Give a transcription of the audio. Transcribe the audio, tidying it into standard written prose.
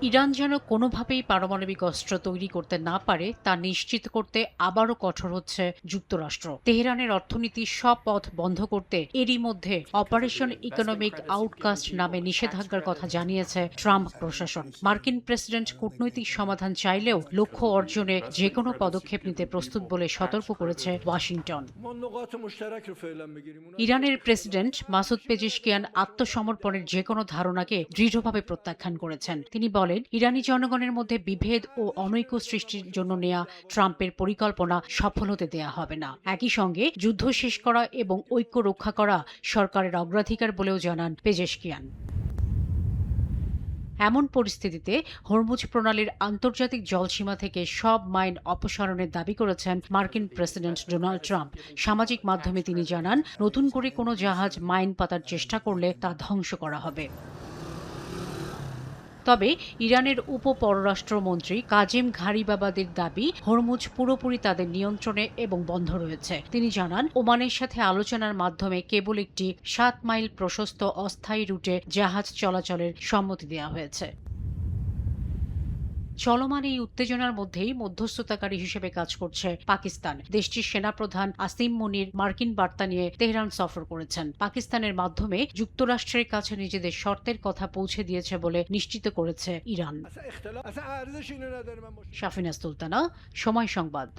Iran যেন কোনোভাবেই পারমাণবিক অস্ত্র তৈরি করতে না পারে তা নিশ্চিত করতে আবারও কঠোর হচ্ছে যুক্তরাষ্ট্র। তেহরানের অর্থনীতির সব পথ বন্ধ করতে এরই মধ্যে অপারেশন ইকোনমিক আউটকাস্ট নামে নিষেধাজ্ঞার কথা জানিয়েছে ট্রাম্প প্রশাসন। মার্কিন প্রেসিডেন্ট কূটনৈতিক সমাধান চাইলেও লক্ষ্য অর্জনে যেকোনো পদক্ষেপ নিতে প্রস্তুত বলে সতর্ক করেছে ওয়াশিংটন। ইরানের প্রেসিডেন্ট মাসুদ পেজেশকিয়ান আত্মসমর্পণের যেকোনো ধারণাকে দৃঢ়ভাবে প্রত্যাখ্যান করেছেন। তিনি বলেন, ইরানি জনগণের মধ্যে বিভেদ ও অনৈক্য সৃষ্টির জন্য নেওয়া ট্রাম্পের পরিকল্পনা সফল হতে দেয়া হবে না। একই সঙ্গে যুদ্ধ শেষ করা এবং ঐক্য রক্ষা করা সরকারের অগ্রাধিকার বলেও জানান পেজেশকিয়ান। এমন পরিস্থিতিতে হরমুজ প্রণালীর আন্তর্জাতিক জলসীমা থেকে সব মাইন অপসারণের দাবি করেছেন মার্কিন প্রেসিডেন্ট ডোনাল্ড ট্রাম্প। সামাজিক মাধ্যমে তিনি জানান, নতুন করে কোনো জাহাজ মাইন পাতার চেষ্টা করলে তা ধ্বংস করা হবে। তবে ইরানের উপ-পররাষ্ট্রমন্ত্রী কাজেম ঘারিবাবাদের দাবি, হরমুজ পুরোপুরি তাদের নিয়ন্ত্রণে এবং বন্ধ রয়েছে। তিনি জানান, ওমানের সাথে আলোচনার মাধ্যমে কেবল একটি ৭ মাইল প্রশস্ত অস্থায়ী রুটে জাহাজ চলাচলের সম্মতি দেওয়া হয়েছে। চলমান এই উত্তেজনার মধ্যেই মধ্যস্থতাকারী হিসেবে কাজ করছে পাকিস্তান। দেশটির সেনাপ্রধান আসিম মুনির মার্কিন বার্তা নিয়ে তেহরান সফর করেছেন। পাকিস্তানের মাধ্যমে যুক্তরাষ্ট্রের কাছে নিজেদের শর্তের কথা পৌঁছে দিয়েছে বলে নিশ্চিত করেছে ইরান। শাফিনা সুলতানা, সময় সংবাদ।